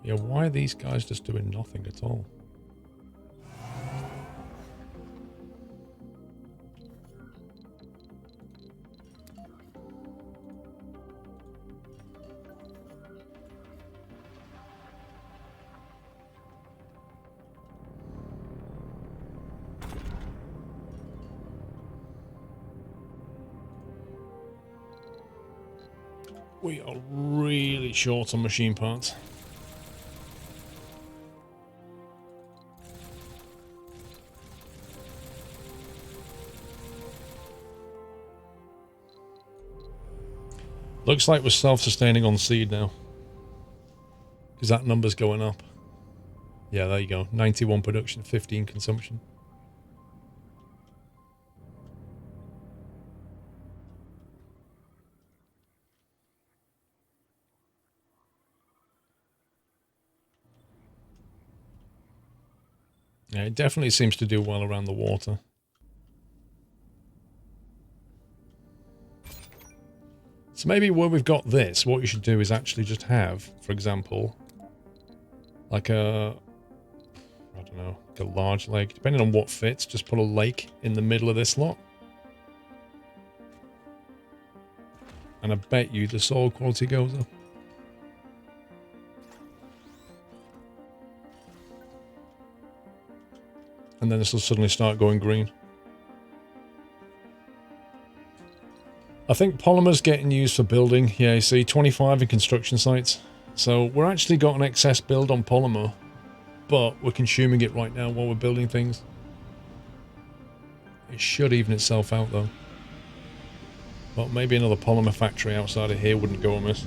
Yeah, why are these guys just doing nothing at all? We are really short on machine parts. Looks like we're self-sustaining on seed now. Because that number's going up. Yeah, there you go. 91 production, 15 consumption. Yeah, it definitely seems to do well around the water. So maybe where we've got this, what you should do is actually just have, for example, like a, I don't know, like a large lake. Depending on what fits, just put a lake in the middle of this lot. And I bet you the soil quality goes up. And then this will suddenly start going green. I think polymer's getting used for building. Yeah, you see, 25 in construction sites. So we're actually got an excess build on polymer, but we're consuming it right now while we're building things. It should even itself out though. But maybe another polymer factory outside of here wouldn't go amiss.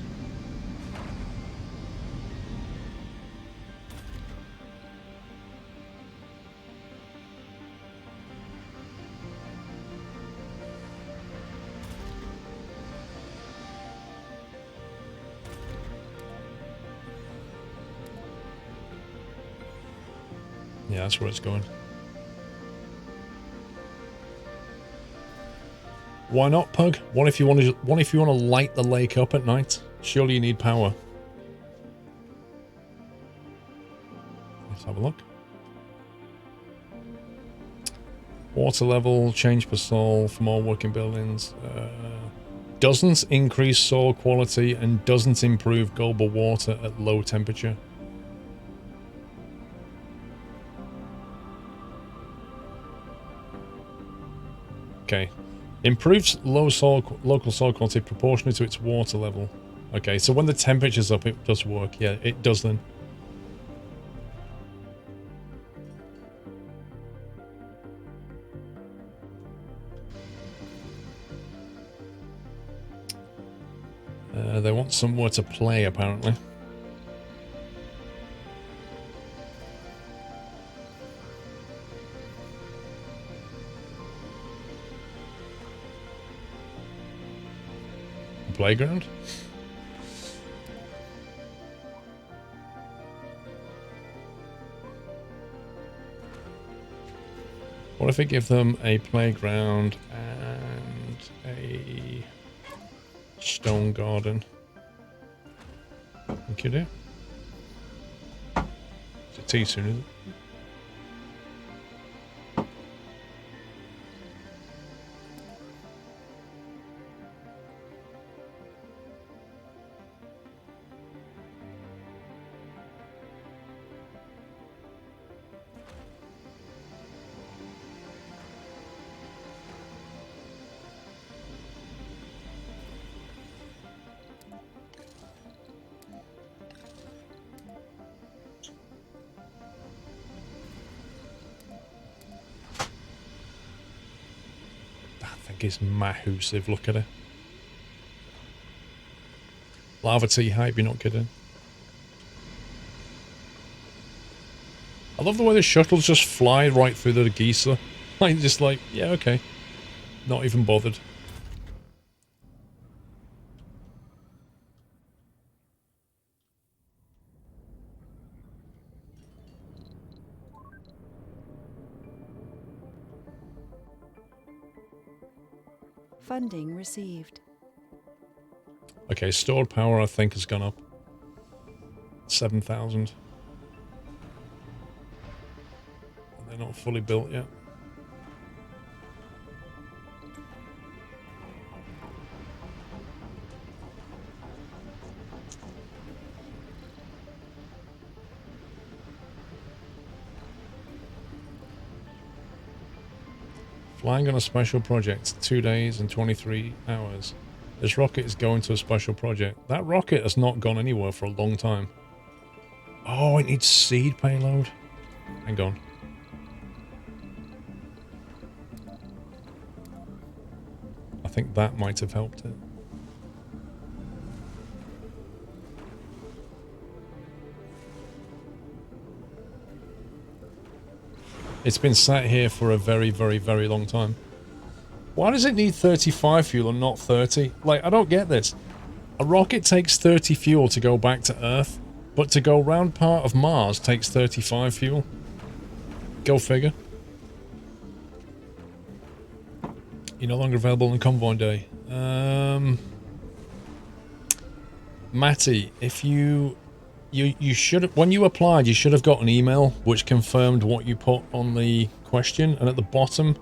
Yeah, that's where it's going. Why not, Pug? What if you want to light the lake up at night? Surely you need power. Let's have a look. Water level, change per sol for more working buildings. Doesn't increase soil quality and doesn't improve global water at low temperature. Okay. Improves local soil quality proportionally to its water level. Okay, so when the temperature's up, it does work. Yeah, it does then. They want somewhere to play, apparently. Playground? What if I give them a playground and a stone garden? Think you do? Is it too soon, is it? Is massive, look at it. Lava tea hype, you're not kidding. I love the way the shuttles just fly right through the geezer. Like, just like, yeah, okay. Not even bothered. Funding received. Okay, stored power I think has gone up. 7,000. They're not fully built yet. Flying on a special project, 2 days and 23 hours. This rocket is going to a special project. That rocket has not gone anywhere for a long time. Oh, it needs seed payload. Hang on. I think that might have helped it. It's been sat here for a very, very, very long time. Why does it need 35 fuel and not 30? Like, I don't get this. A rocket takes 30 fuel to go back to Earth, but to go round part of Mars takes 35 fuel. Go figure. You're no longer available on convoy day. Matty, if you should have, when you applied, you should have got an email which confirmed what you put on the question, and at the bottom,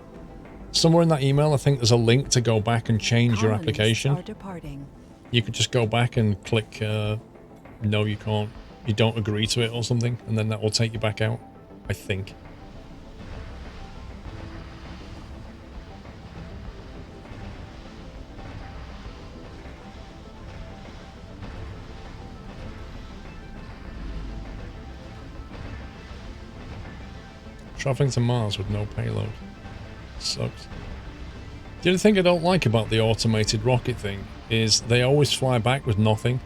somewhere in that email, I think there's a link to go back and change your application. Are departing. You could just go back and click, no, you can't, you don't agree to it or something, and then that will take you back out, I think. Traveling to Mars with no payload. Sucks. The other thing I don't like about the automated rocket thing is they always fly back with nothing.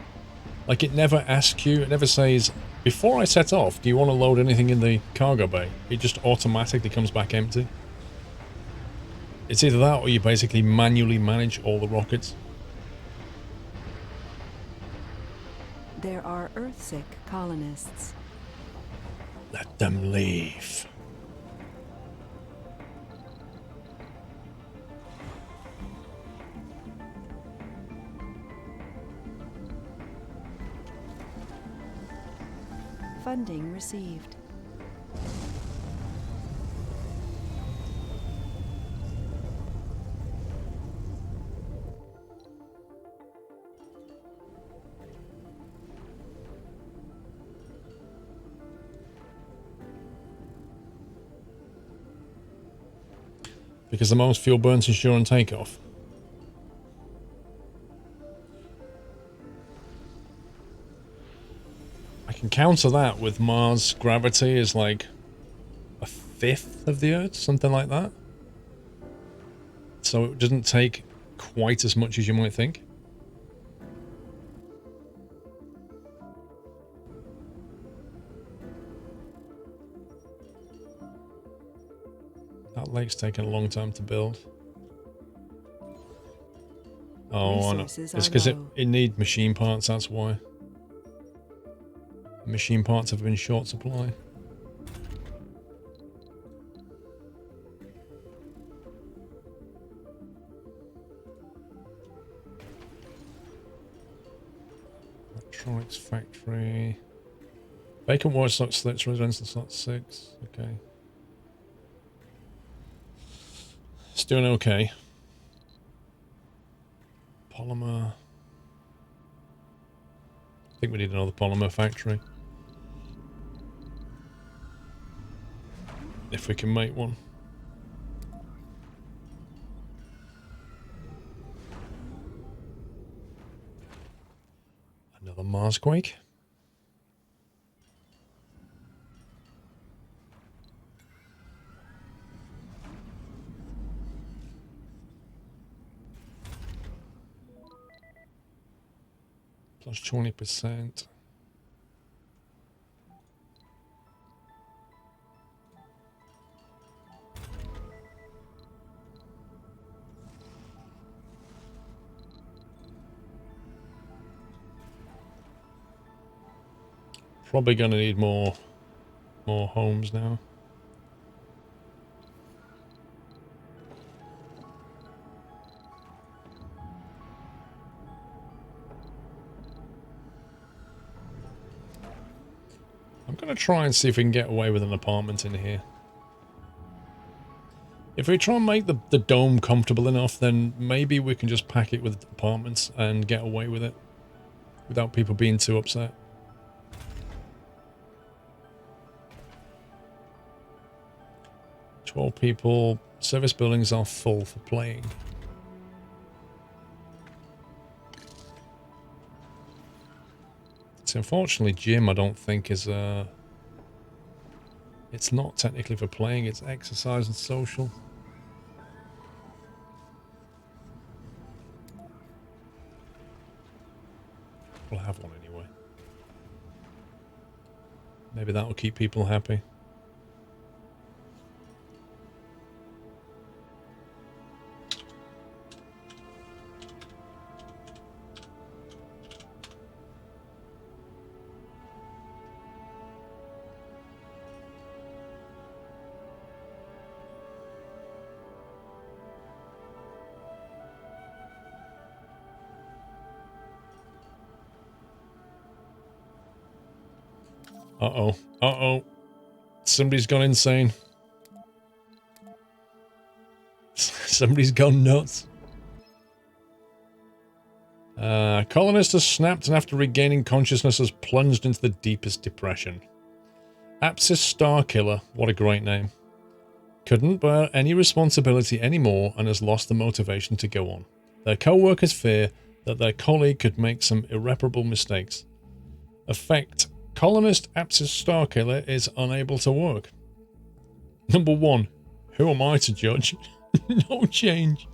Like, it never asks you, it never says, before I set off, do you want to load anything in the cargo bay? It just automatically comes back empty. It's either that or you basically manually manage all the rockets. There are Earthsick colonists. Let them leave. Funding received. Because the most fuel burns in shore and takeoff. I can counter that with Mars' gravity is like a fifth of the Earth, something like that. So it doesn't take quite as much as you might think. That lake's taken a long time to build. Oh, I know. It's because it needs machine parts, that's why. Machine parts have been short supply. Electronics factory. Vacant ward slot 6, residential slot 6. Okay. It's doing okay. Polymer. I think we need another polymer factory. If we can make one. Another Marsquake. Plus 20%. Probably going to need more homes now. I'm going to try and see if we can get away with an apartment in here. If we try and make the dome comfortable enough, then maybe we can just pack it with apartments and get away with it without people being too upset. Twelve people. Service buildings are full for playing. So unfortunately, gym I don't think is it's not technically for playing, it's exercise and social. We'll have one anyway. Maybe that'll keep people happy. Uh-oh. Uh-oh. Somebody's gone insane. Somebody's gone nuts. Colonist has snapped and after regaining consciousness has plunged into the deepest depression. Apsis Starkiller, what a great name. Couldn't bear any responsibility anymore and has lost the motivation to go on. Their co-workers fear that their colleague could make some irreparable mistakes. Effect: Colonist Apsis Starkiller is unable to work. Number 1. Who am I to judge? No change.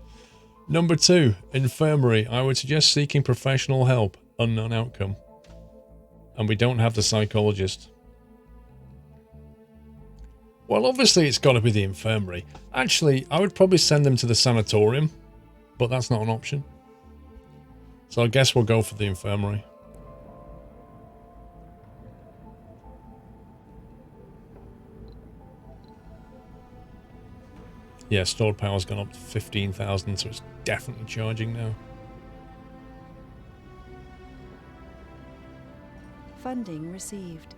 Number 2. Infirmary. I would suggest seeking professional help. Unknown outcome. And we don't have the psychologist. Well, obviously it's got to be the infirmary. Actually, I would probably send them to the sanatorium, but that's not an option. So I guess we'll go for the infirmary. Yeah, stored power's gone up to 15,000, so it's definitely charging now. Funding received.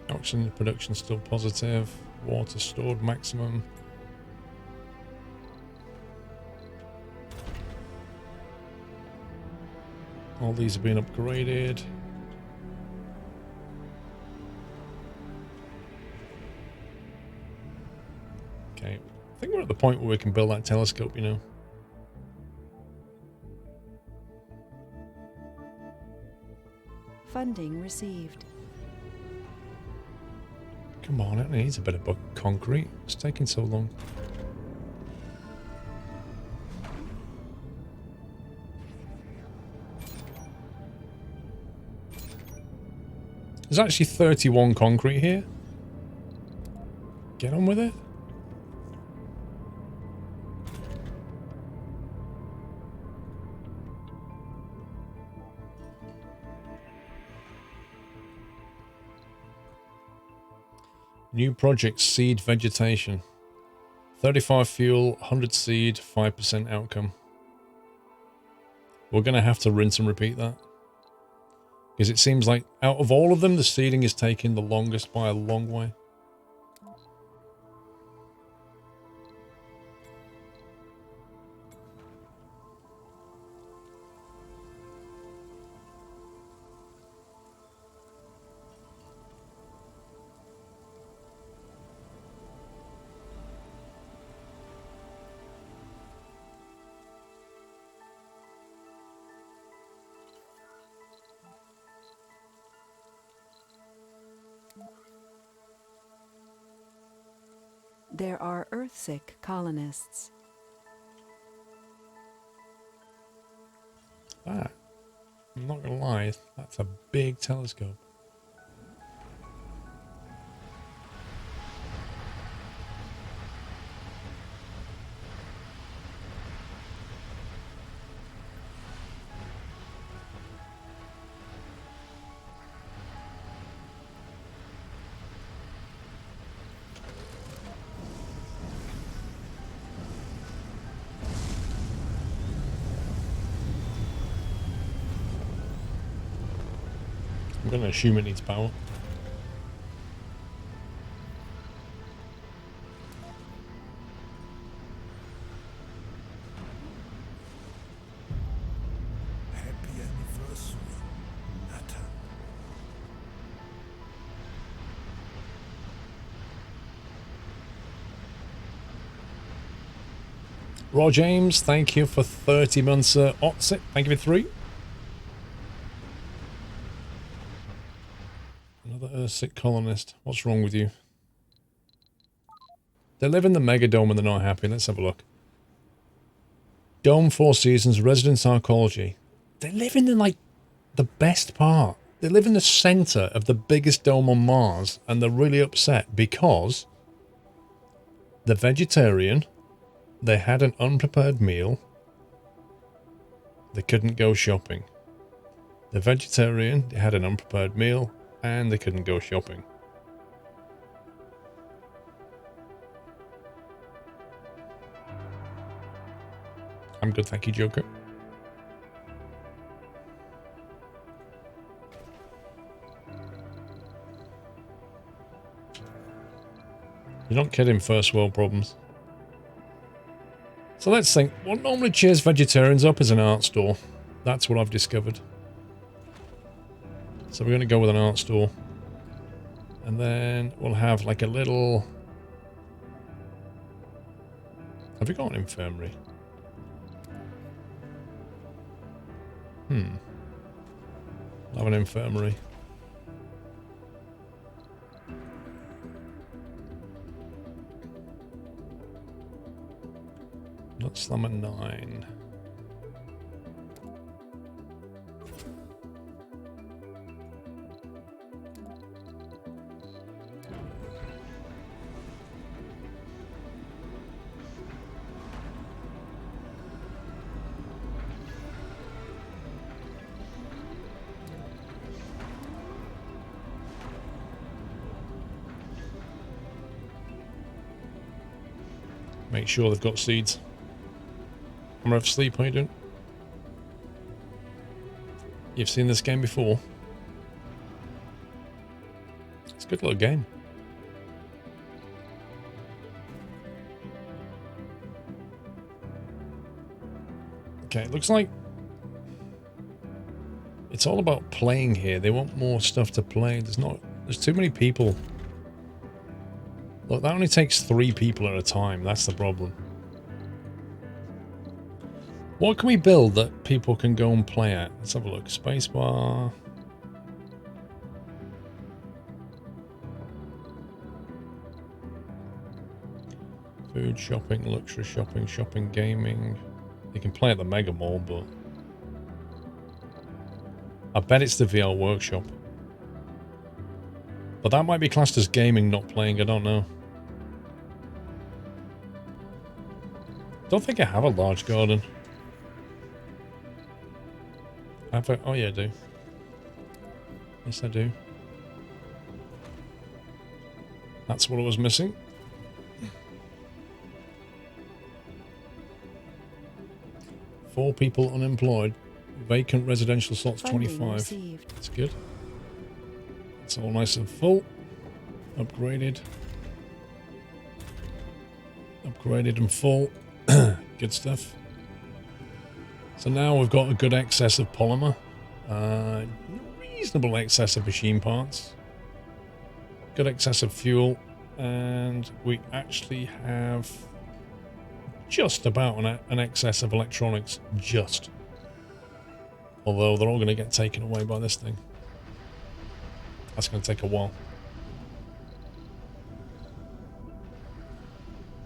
Oxygen production still positive. Water stored maximum. All these have been upgraded. Okay. I think we're at the point where we can build that telescope, you know. Funding received. Come on, it needs a bit of concrete. It's taking so long. There's actually 31 concrete here. Get on with it. New project, seed vegetation. 35 fuel, 100 seed, 5% outcome. We're going to have to rinse and repeat that. Because it seems like out of all of them, the seeding is taking the longest by a long way. There are Earthsick colonists. That, I'm not going to lie, that's a big telescope. I'm going to assume it needs power. Raw James, thank you for 30 months. Otsit, thank you for 3. Another Earthsick colonist. What's wrong with you? They live in the Megadome and they're not happy. Let's have a look. Dome, 4 Seasons, Residence Arcology. They live in the, like, the best part. They live in the center of the biggest dome on Mars, and they're really upset because they're vegetarian, they had an unprepared meal, they couldn't go shopping. They're vegetarian, they had an unprepared meal, and they couldn't go shopping. I'm good, thank you, Joker. You're not kidding, first world problems. So let's think, what normally cheers vegetarians up is an art store. That's what I've discovered. So we're going to go with an art store. And then we'll have like a little... Have we got an infirmary? I'll have an infirmary. Not slam at 9. Make sure they've got seeds. Hammer of Sleep, how you doing? You've seen this game before? It's a good little game. Okay, it looks like it's all about playing here. They want more stuff to play. There's too many people. Look, that only takes 3 people at a time. That's the problem. What can we build that people can go and play at? Let's have a look. Spacebar. Food, shopping, luxury shopping, shopping, gaming. You can play at the Mega Mall, but... I bet it's the VR Workshop. But that might be classed as gaming, not playing. I don't know. Don't think I have a large garden. Oh yeah, I do. Yes, I do. That's what I was missing. Four people unemployed. Vacant residential slots, Funding 25. received. That's good. It's all nice and full. Upgraded. Upgraded and full. Good stuff. So now we've got a good excess of polymer. Reasonable excess of machine parts. Good excess of fuel. And we actually have just about an excess of electronics. Just. Although they're all going to get taken away by this thing. That's going to take a while.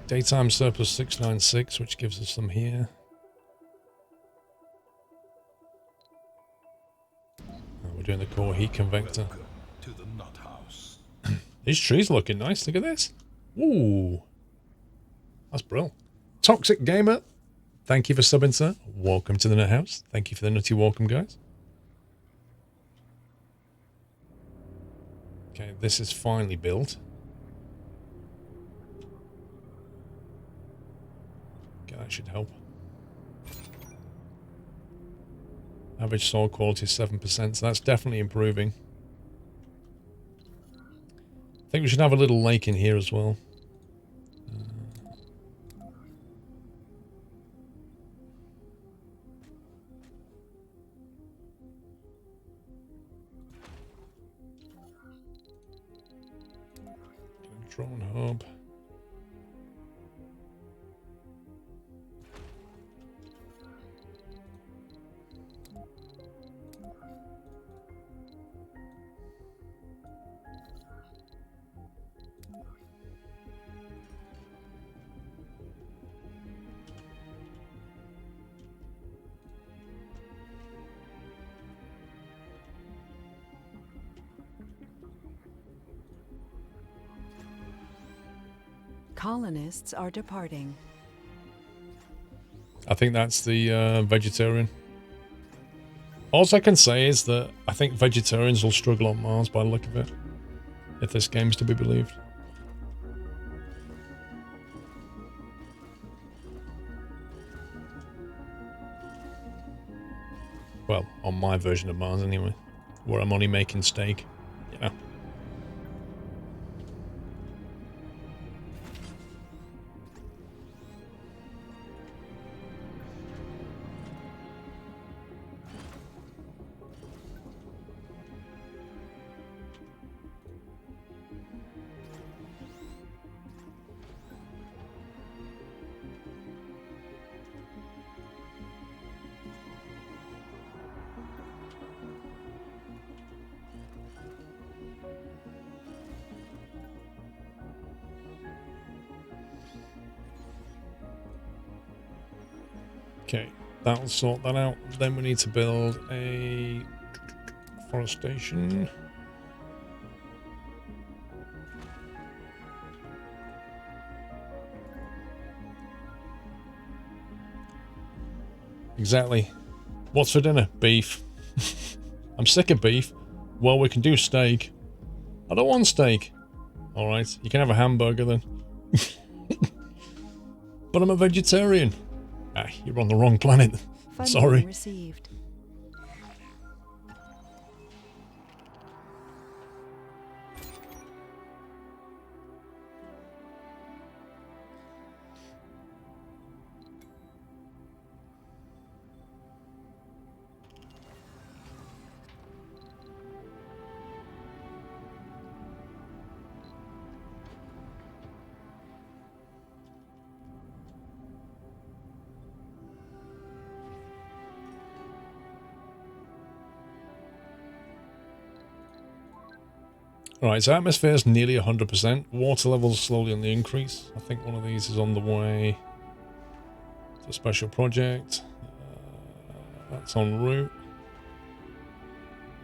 Daytime surplus 696, which gives us some here. We're doing the core heat convector. To the nut house. These trees are looking nice. Look at this. Ooh. That's brilliant. Toxic Gamer, thank you for subbing, sir. Welcome to the Nut House. Thank you for the nutty welcome, guys. Okay, this is finally built. Okay, that should help. Average soil quality is 7%, so that's definitely improving. I think we should have a little lake in here as well. Drone hub. Colonists are departing. I think that's the vegetarian. All I can say is that I think vegetarians will struggle on Mars by the look of it, if this game's to be believed. Well, on my version of Mars anyway, where I'm only making steak. Yeah. Okay, that'll sort that out. Then we need to build a forestation. Exactly. What's for dinner? Beef. I'm sick of beef. Well, we can do steak. I don't want steak. Alright, you can have a hamburger then. But I'm a vegetarian. Ah, you're on the wrong planet. Funding Sorry. received. Alright, so atmosphere is nearly 100%. Water levels slowly on the increase. I think one of these is on the way to a special project. That's en route.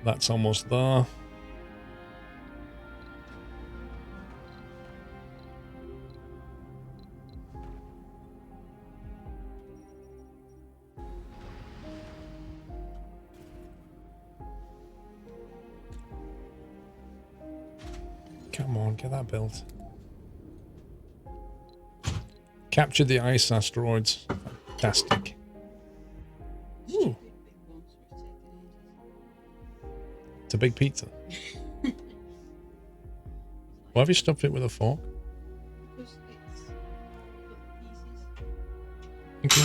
That's almost there. Come on, get that built. Captured the ice asteroids. Fantastic. Ooh. It's a big pizza. Why have you stuffed it with a fork? Because it's got pieces. Thank you.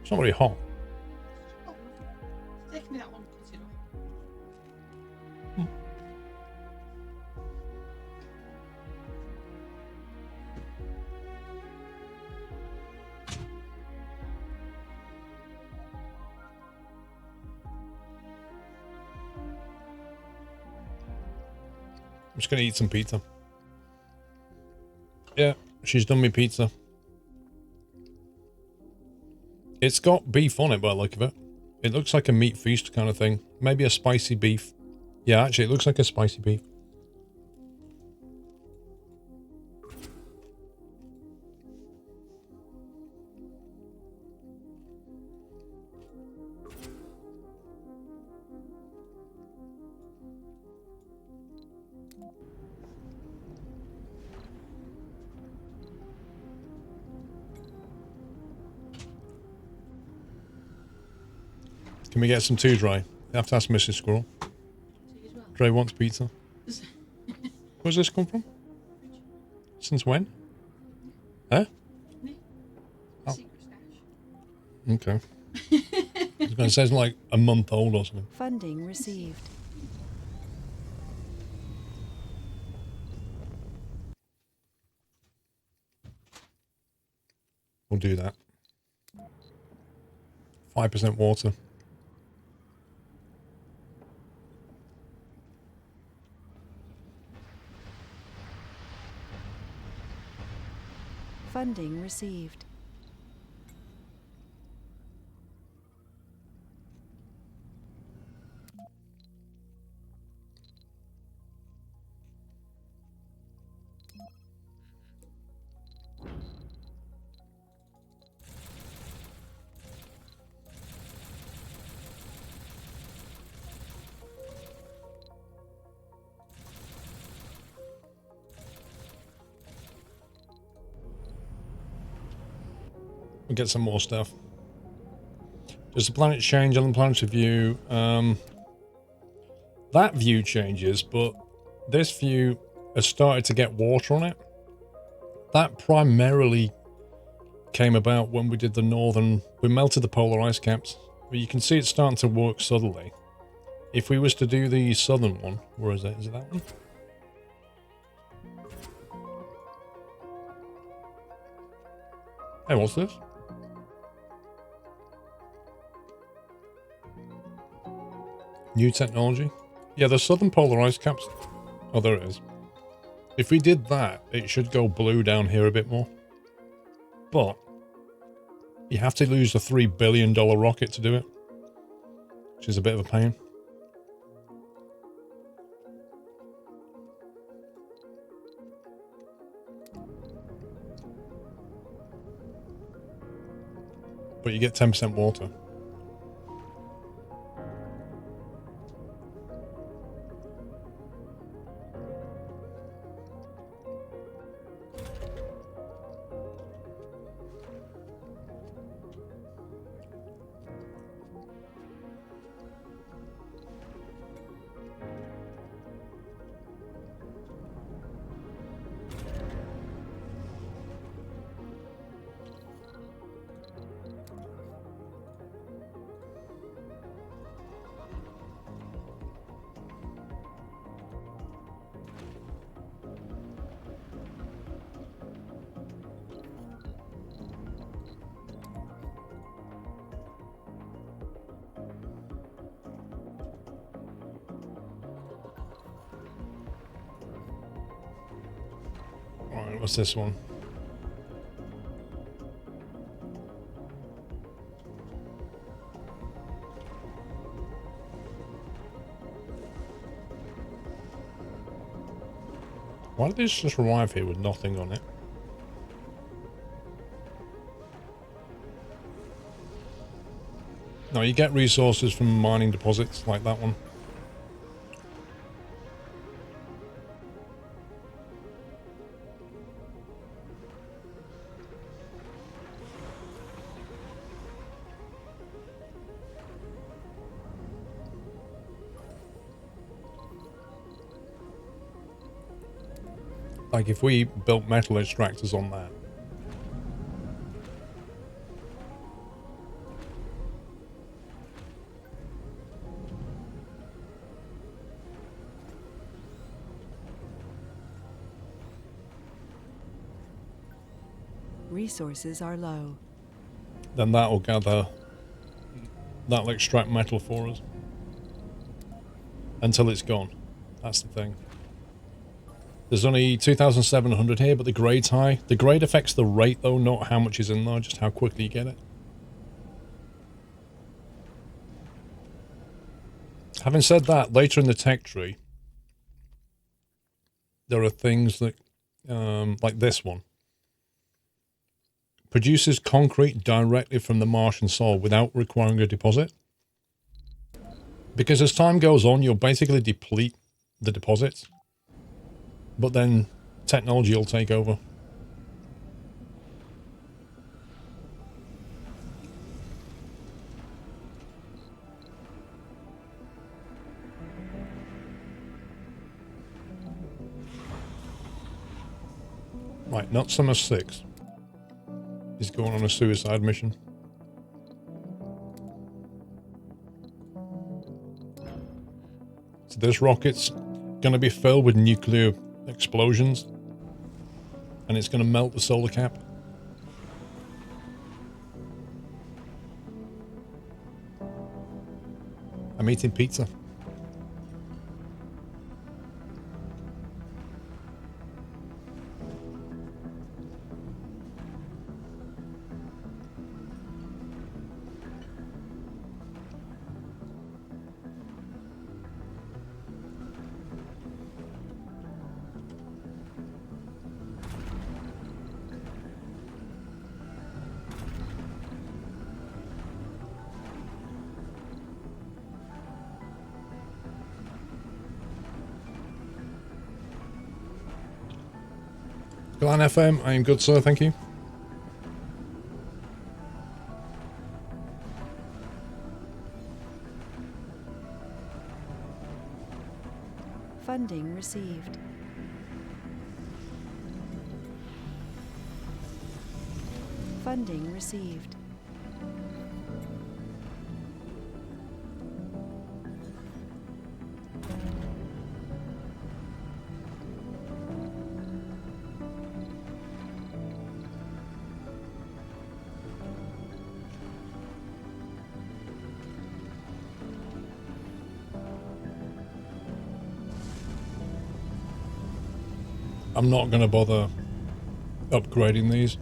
It's not very hot. Oh, it's taken me that long to cut it off. I'm just going to eat some pizza. Yeah, she's done me pizza. It's got beef on it by the look of it. It looks like a meat feast kind of thing. Maybe a spicy beef. Yeah, actually, it looks like a spicy beef. Can we get some too dry? You have to ask Mrs. Squirrel. Tea as well. Dre wants pizza. Where's this come from? Since when? Huh? Me. Oh. Secret stash. Okay. I was going to say it's like a month old or something. Funding received. We'll do that. 5% water. Funding received. and get some more stuff. Does the planet change on the planetary view? That view changes, but this view has started to get water on it. That primarily came about when we did the northern... We melted the polar ice caps. But you can see it's starting to work subtly. If we was to do the southern one... Where is it? Is it that one? Hey, what's this? New technology? Yeah, the southern polar ice caps. Oh, there it is. If we did that, it should go blue down here a bit more. But you have to lose a $3 billion rocket to do it, which is a bit of a pain. But you get 10% water. Alright, what's this one? Why did this just arrive here with nothing on it? No, you get resources from mining deposits like that one. Like if we built metal extractors on that. Resources are low. Then that'll gather, that'll extract metal for us. Until it's gone. That's the thing. There's only 2,700 here, but the grade's high. The grade affects the rate though, not how much is in there, just how quickly you get it. Having said that, later in the tech tree, there are things that, like this one, produces concrete directly from the Martian soil without requiring a deposit. Because as time goes on, you'll basically deplete the deposits. But then technology will take over. Right, not Summer 6. He's going on a suicide mission. So this rocket's going to be filled with nuclear explosions, and it's going to melt the solar cap. I'm eating pizza. Glen FM, I am good, sir, thank you. Funding received. Funding received. I'm not going to bother upgrading these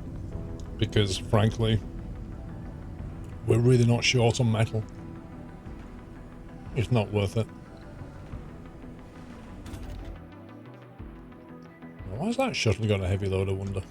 because, frankly, we're really not short on metal. It's not worth it. Why has that shuttle got a heavy load, I wonder?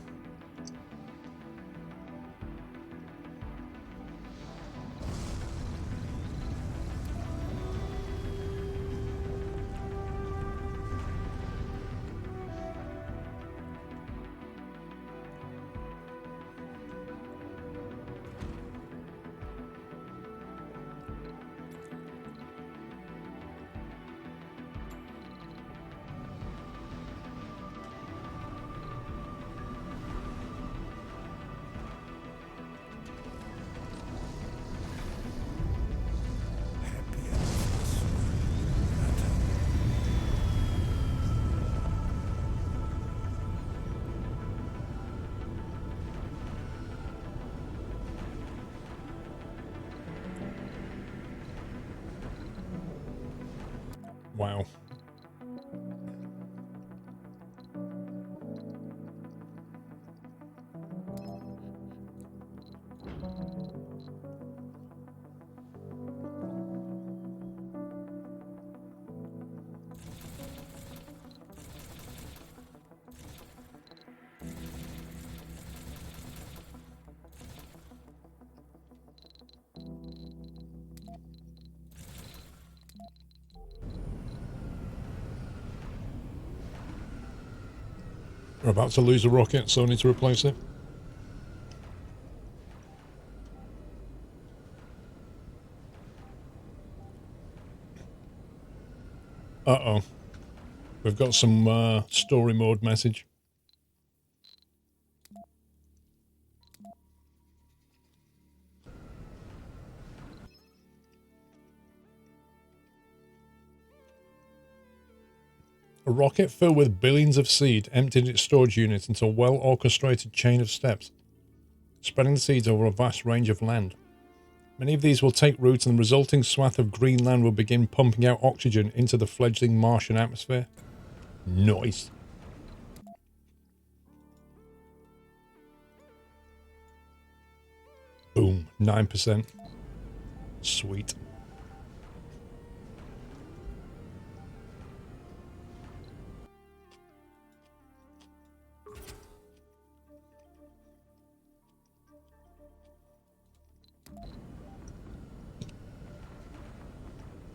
Wow. We're about to lose a rocket, so I need to replace it. Uh-oh. We've got some story mode message. A rocket filled with billions of seed emptied its storage unit into a well-orchestrated chain of steps, spreading the seeds over a vast range of land. Many of these will take root and the resulting swath of green land will begin pumping out oxygen into the fledgling Martian atmosphere. Nice. Boom. 9%. Sweet.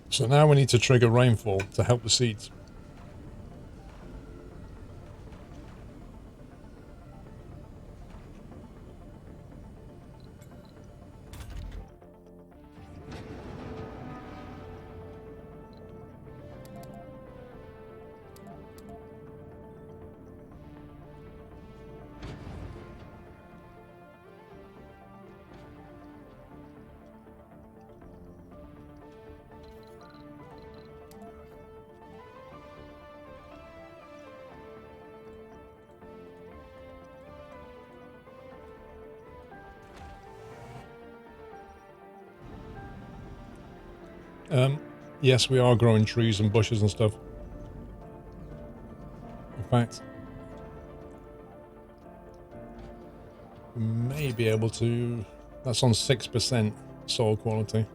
So now we need to trigger rainfall to help the seeds. Yes, we are growing trees and bushes and stuff. In fact, we may be able to... That's on 6% soil quality.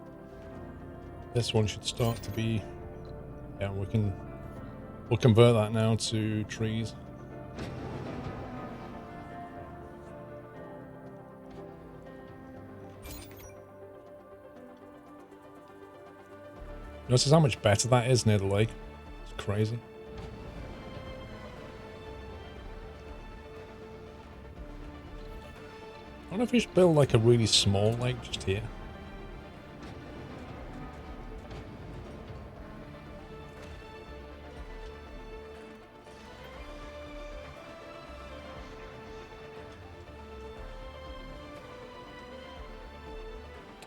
This one should start to be... Yeah, we'll convert that now to trees. Notice how much better that is near the lake. It's crazy. I wonder if we should build like a really small lake just here.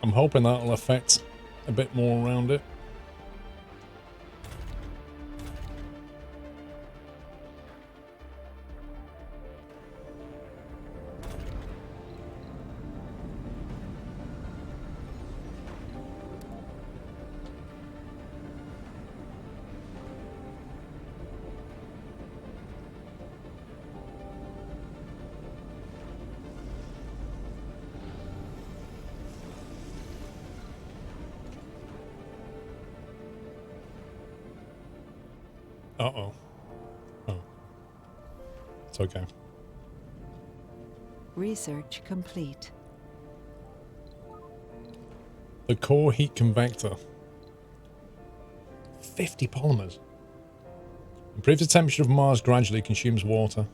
I'm hoping that'll affect a bit more around it. Uh-oh. Oh. It's okay. Research complete. The core heat convector. 50 polymers. Improves the temperature of Mars, gradually consumes water.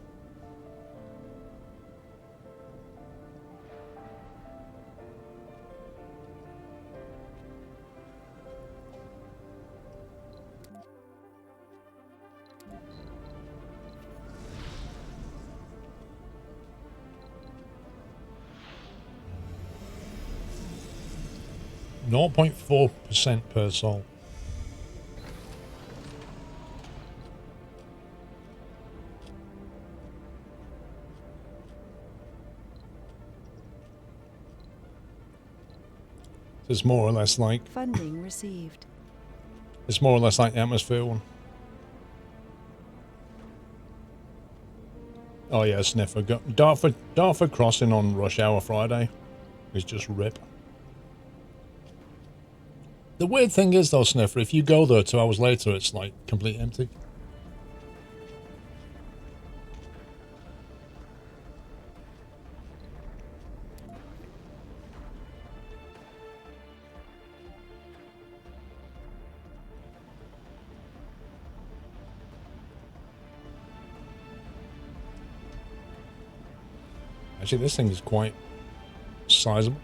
Zero point 0.4% per sol. It's more or less like Funding received. it's more or less like the atmosphere one. Oh yeah, Sniffer. Dartford crossing on rush hour Friday is just rip. The weird thing is though, Sniffer, if you go there 2 hours later, it's like completely empty. Actually, this thing is quite sizable.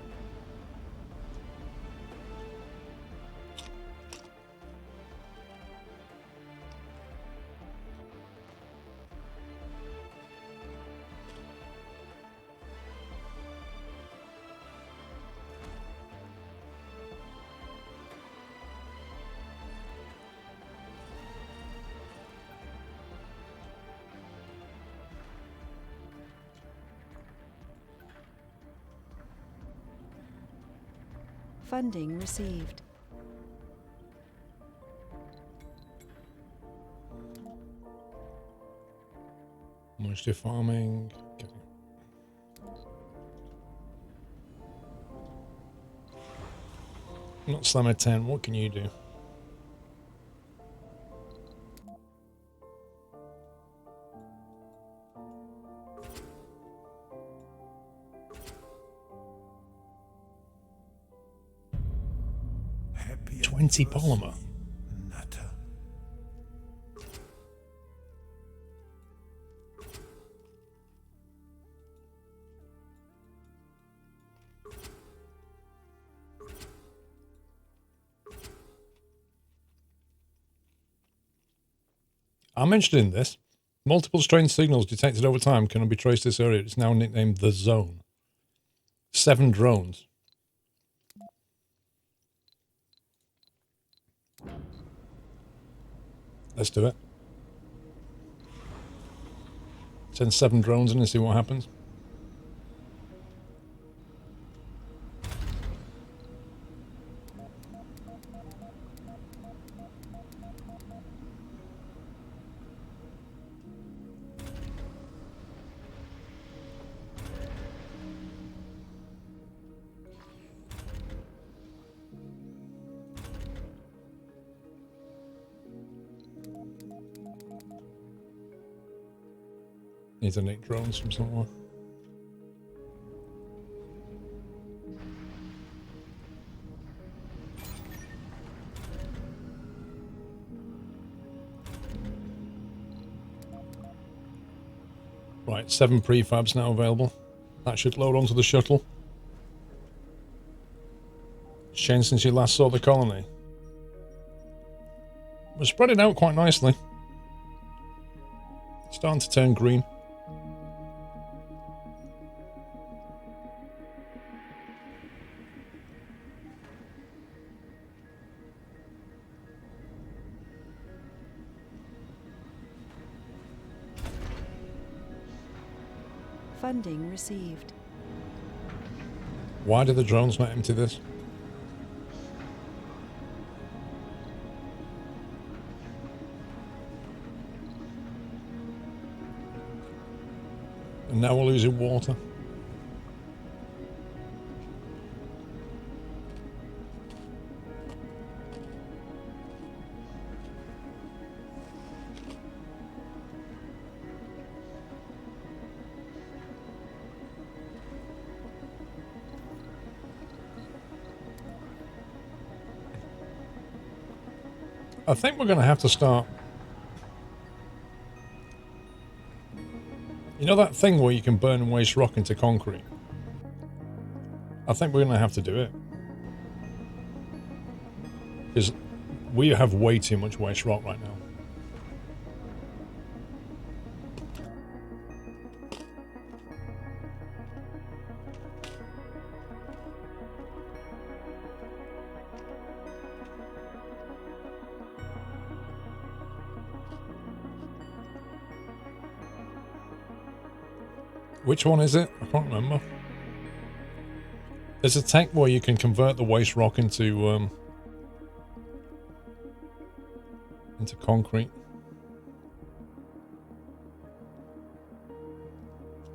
Funding received. Moisture farming. Okay. Not Slammer 10, what can you do? Happy 20 polymer. Nutter. I'm interested in this. Multiple strange signals detected over time cannot be traced to this area. It's now nicknamed the Zone. 7 drones. Let's do it. Send 7 drones in and see what happens. Need to nick drones from somewhere. Right, 7 prefabs now available. That should load onto the shuttle. It's changed since you last saw the colony. We're spreading out quite nicely. Starting to turn green. Funding received. Why do the drones not empty this? And now we're losing water. I think we're going to have to start. You know that thing where you can burn waste rock into concrete? I think we're going to have to do it. Because we have way too much waste rock right now. Which one is it? I can't remember. There's a tech where you can convert the waste rock into concrete.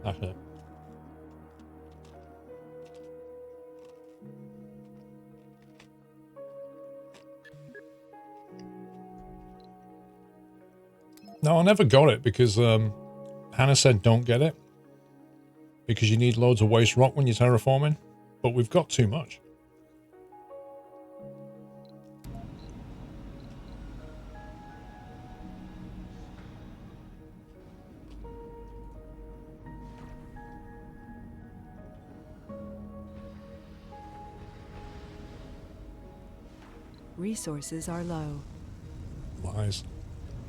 That's it. No, I never got it because Hannah said don't get it. Because you need loads of waste rock when you're terraforming, but we've got too much. Resources are low. Lies.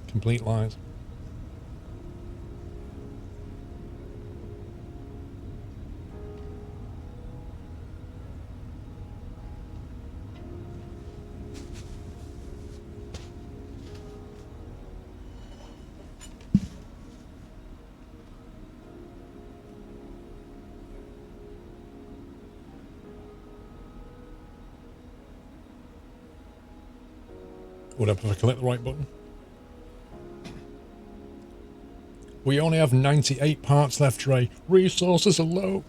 Complete lies. Would I have to click the right button? We only have 98 parts left, Trey. Resources are low.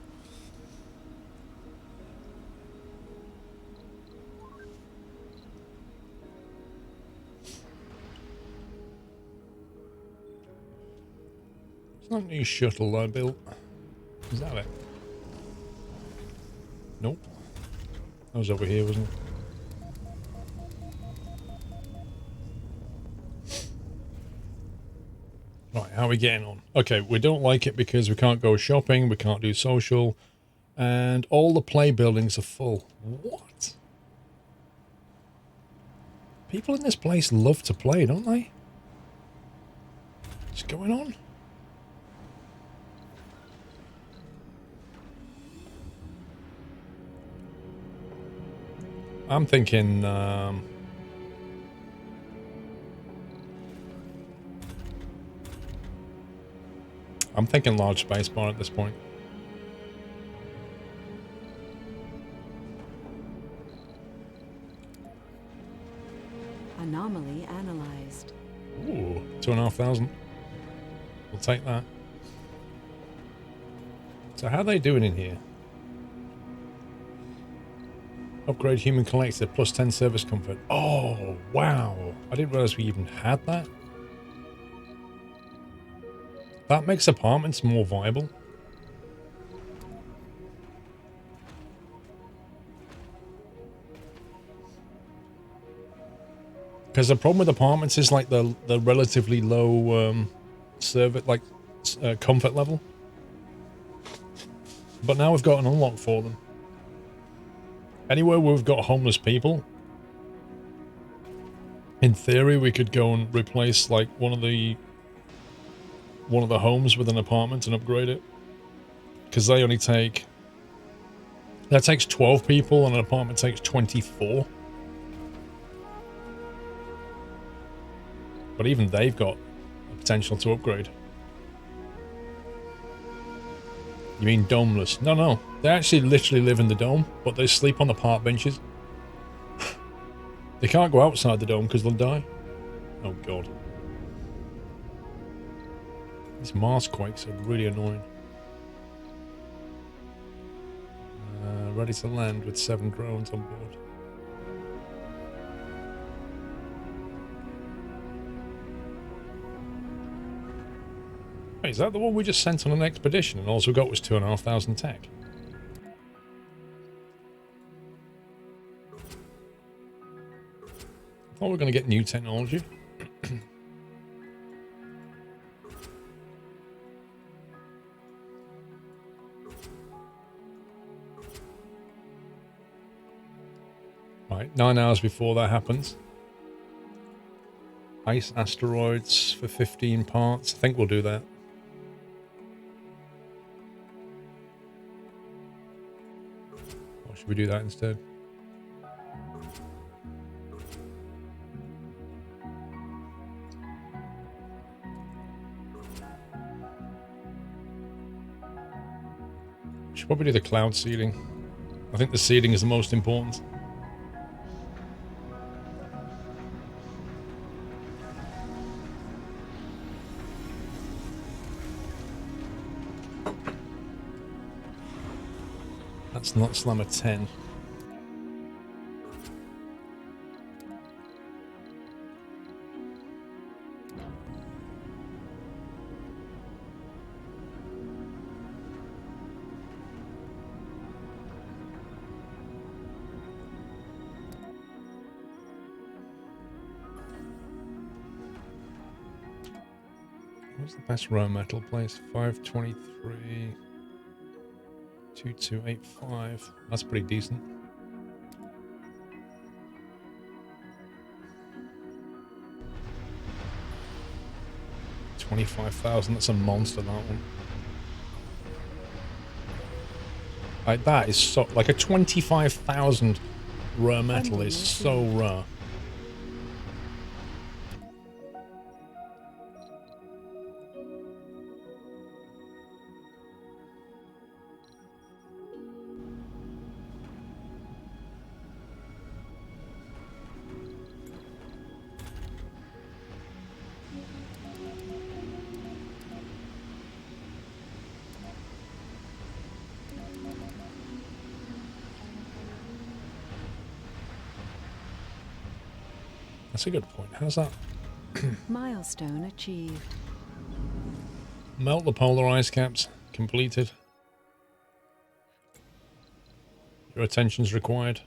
It's not a new shuttle I built. Is that it? Nope. That was over here, wasn't it? Right, how are we getting on? Okay, we don't like it because we can't go shopping, we can't do social, and all the play buildings are full. What? People in this place love to play, don't they? What's going on? I'm thinking, large space bar at this point. Anomaly analyzed. Ooh, 2,500. We'll take that. So how are they doing in here? Upgrade human collector plus 10 service comfort. Oh, wow. I didn't realize we even had that. That makes apartments more viable. Because the problem with apartments is like the relatively low comfort level. But now we've got an unlock for them. Anywhere where we've got homeless people, in theory we could go and replace like one of the homes with an apartment and upgrade it. Because they only take... That takes 12 people and an apartment takes 24. But even they've got the potential to upgrade. You mean domeless? No, no. They actually literally live in the dome, but they sleep on the park benches. They can't go outside the dome because they'll die. Oh, God. These Mars quakes are really annoying. Ready to land with 7 drones on board. Wait, is that the one we just sent on an expedition and all we got was 2,500 tech? I thought we were going to get new technology. Right, 9 hours before that happens. Ice asteroids for 15 parts. I think we'll do that. Or should we do that instead? Should probably do the cloud seeding. I think the seeding is the most important. That's not Slammer 10. What's the best raw metal place? 523. 2285. That's pretty decent. $25,000. That's a monster, that one. Like that is so like a 25,000 rare metal is so rare. That's a good point. How's that? Milestone achieved. Melt the polar ice caps. Completed. Your attention's required.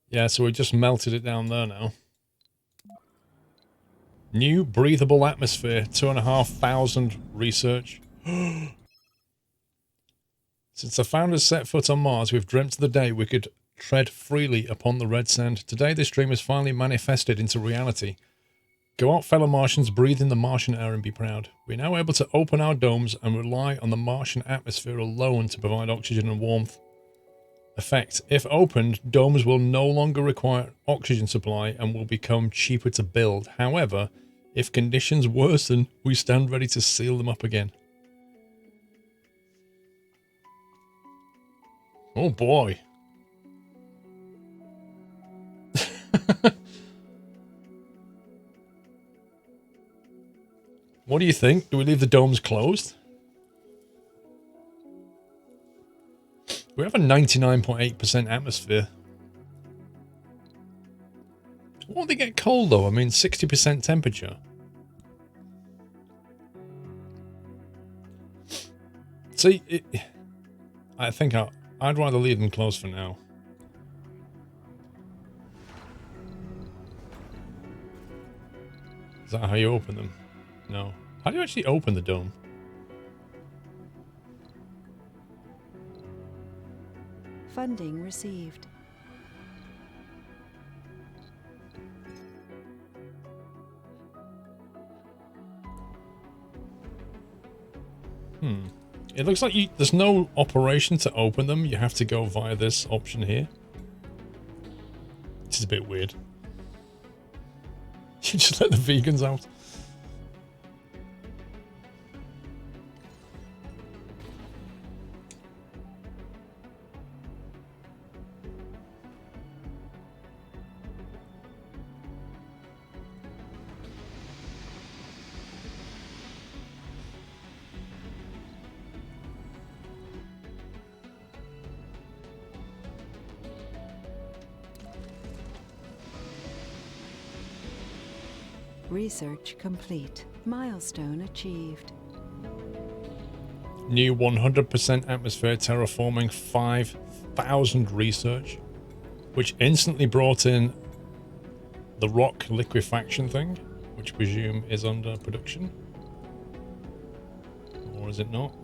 Yeah, so we just melted it down there now. New breathable atmosphere. 2,500 research. Since the founders set foot on Mars, we've dreamt of the day we could tread freely upon the red sand. Today, this dream is finally manifested into reality. Go out, fellow Martians, breathe in the Martian air and be proud. We're now able to open our domes and rely on the Martian atmosphere alone to provide oxygen and warmth. Effect: if opened, domes will no longer require oxygen supply and will become cheaper to build. However, if conditions worsen, we stand ready to seal them up again. Oh boy. What do you think? Do we leave the domes closed? We have a 99.8% atmosphere. Won't they get cold though? I mean, 60% temperature. See, I think I'd rather leave them closed for now. Is that how you open them? No. How do you actually open the dome? Funding received. It looks like there's no operation to open them. You have to go via this option here. Which is a bit weird. You just let the vegans out. Research complete. Milestone achieved. New 100% atmosphere terraforming 5,000 research, which instantly brought in the rock liquefaction thing, which I presume is under production. Or is it not?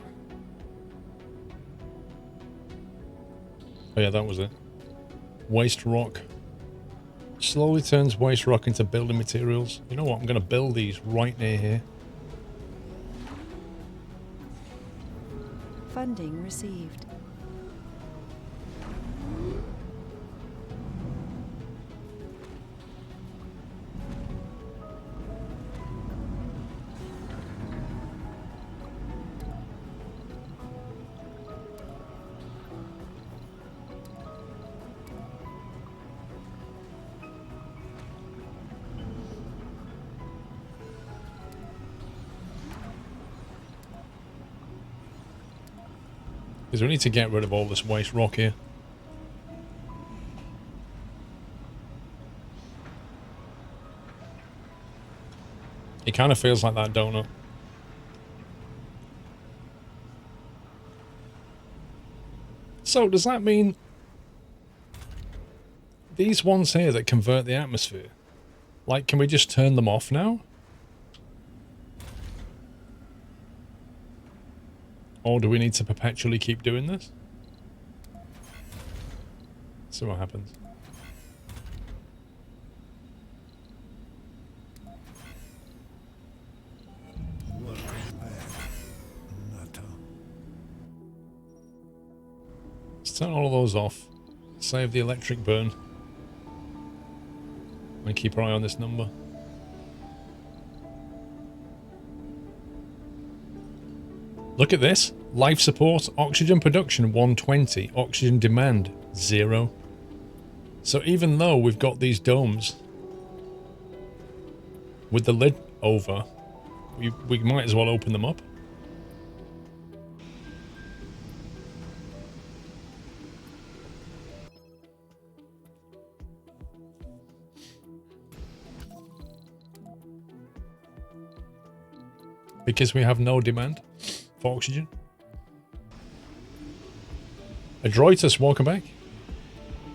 Oh yeah, that was it. Waste rock. Slowly turns waste rock into building materials. You know what? I'm going to build these right near here. Funding received. Because we need to get rid of all this waste rock here. It kind of feels like that donut. So does that mean these ones here that convert the atmosphere, like, can we just turn them off now? Or do we need to perpetually keep doing this? See what happens. Let's turn all of those off. Save the electric burn. And keep our eye on this number. Look at this. Life support, oxygen production 120, oxygen demand 0. So even though we've got these domes with the lid over, we might as well open them up. Because we have no demand for oxygen. Adroitus, welcome back.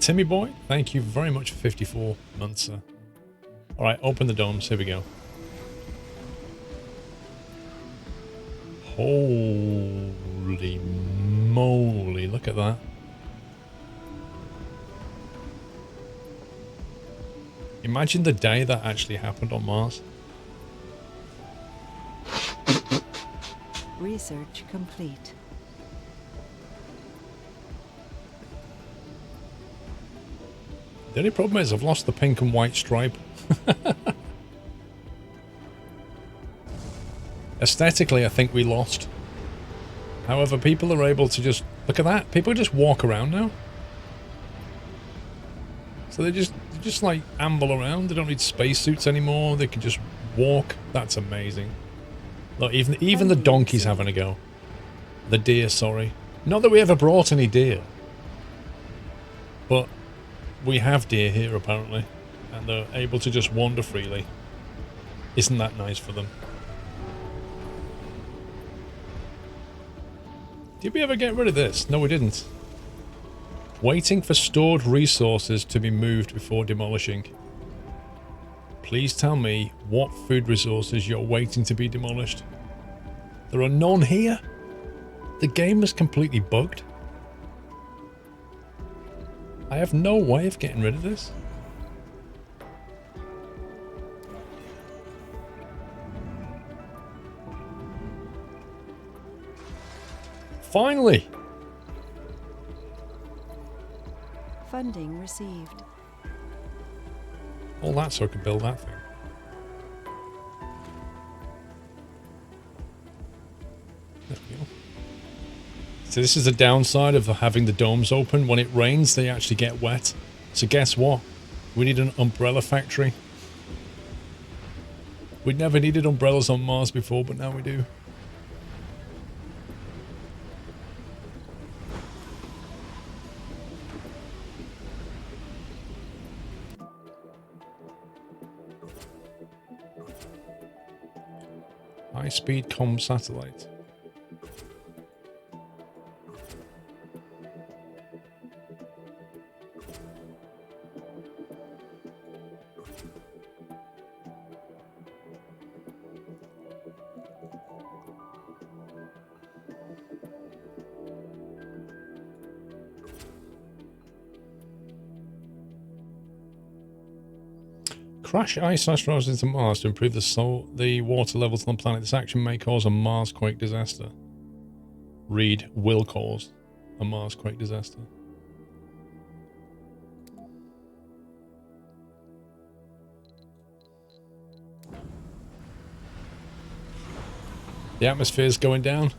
Timmy boy, thank you very much for 54 months, sir. Alright, open the domes. Here we go. Holy moly, look at that. Imagine the day that actually happened on Mars. Research complete. The only problem is I've lost the pink and white stripe. Aesthetically, I think we lost. However, people are able to just... Look at that. People just walk around now. So they just like amble around. They don't need spacesuits anymore. They can just walk. That's amazing. Look, even the donkey's having a go. The deer, sorry. Not that we ever brought any deer. But we have deer here, apparently. And they're able to just wander freely. Isn't that nice for them? Did we ever get rid of this? No, we didn't. Waiting for stored resources to be moved before demolishing. Please tell me what food resources you're waiting to be demolished. There are none here. The game is completely bugged. I have no way of getting rid of this. Finally! Funding received. All that so I could build that thing. There we go. So this is the downside of having the domes open. When it rains, they actually get wet. So guess what? We need an umbrella factory. We'd never needed umbrellas on Mars before, but now we do. High-speed comm satellite. Crash ice asteroids into Mars to improve the water levels on the planet. This action may cause a Mars-quake disaster. Read, will cause a Mars-quake disaster. The atmosphere's going down.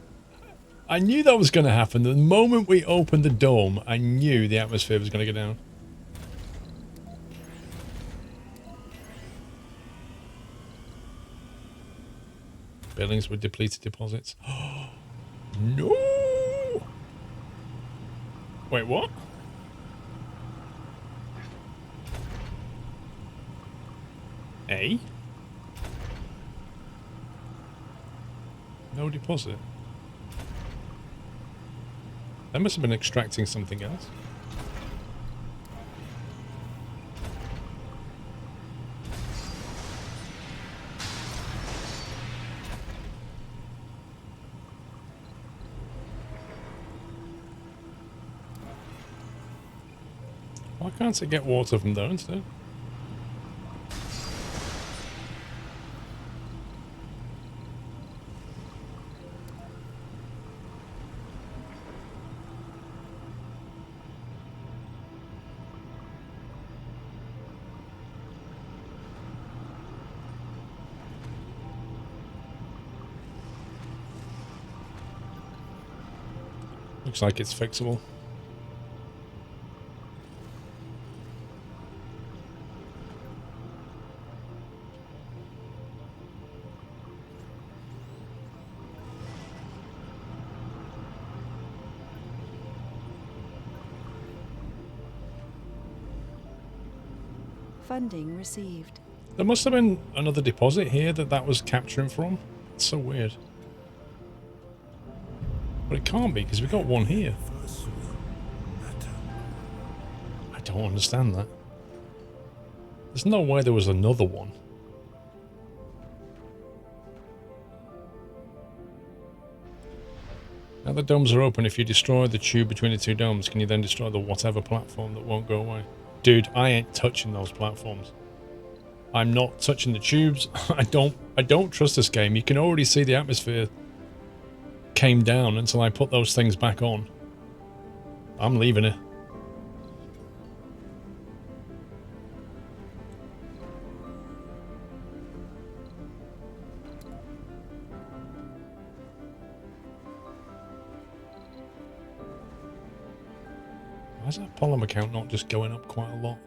I knew that was going to happen. The moment we opened the dome, I knew the atmosphere was going to go down. Buildings with depleted deposits. No! Wait, what? A? No deposit. They must have been extracting something else. Why can't it get water from there instead? Looks like it's fixable. Funding received. There must have been another deposit here that was capturing from. It's so weird. But it can't be, because we've got one here. I don't understand that. There's no way there was another one. Now the domes are open. If you destroy the tube between the two domes, can you then destroy the whatever platform that won't go away? Dude, I ain't touching those platforms. I'm not touching the tubes. I don't trust this game. You can already see the atmosphere came down until I put those things back on. I'm leaving it. Why is that polymer count not just going up quite a lot?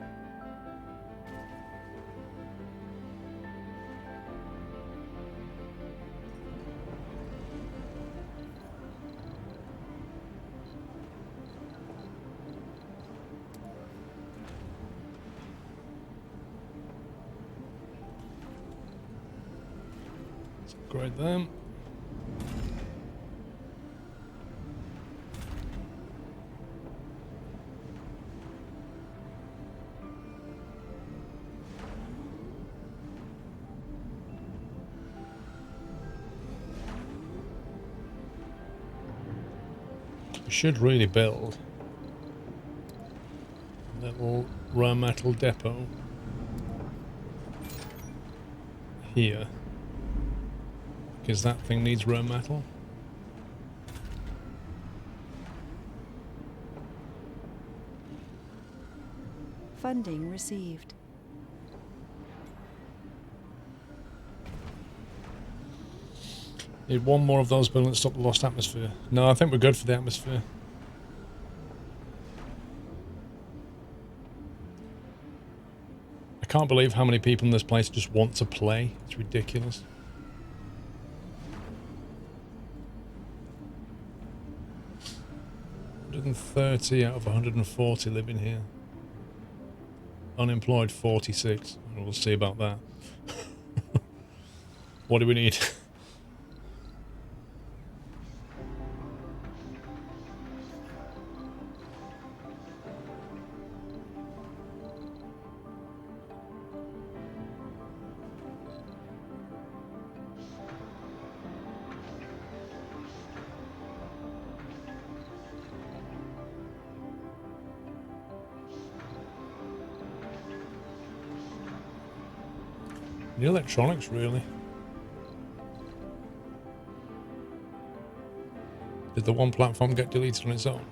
Let's upgrade them. Should really build a little rare metal depot here, because that thing needs rare metal. Funding received. Need one more of those buildings to stop the lost atmosphere. No, I think we're good for the atmosphere. I can't believe how many people in this place just want to play. It's ridiculous. $130 out of 140 live in here. Unemployed 46. We'll see about that. What do we need? The electronics, really. Did the one platform get deleted on its own?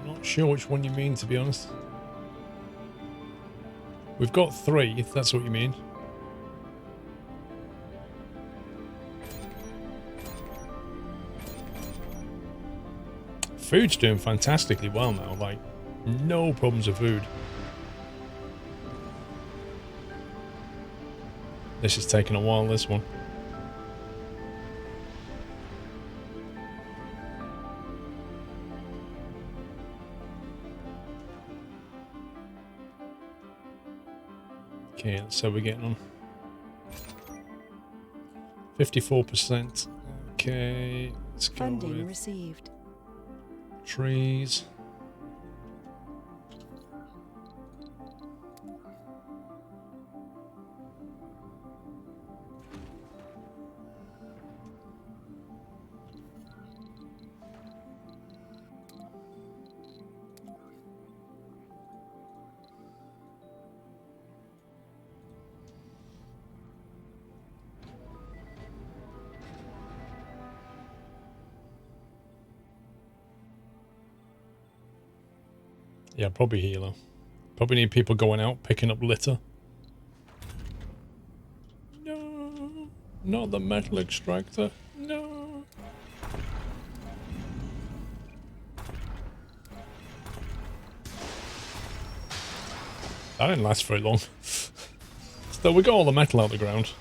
I'm not sure which one you mean, to be honest. We've got 3, if that's what you mean. Food's doing fantastically well now, like, no problems with food. This is taking a while, this one. Okay, so we're getting on. 54%. Okay, let's go Funding with received. trees. Yeah, probably healer. Probably need people going out, picking up litter. No, not the metal extractor. No. That didn't last very long. So we got all the metal out of the ground.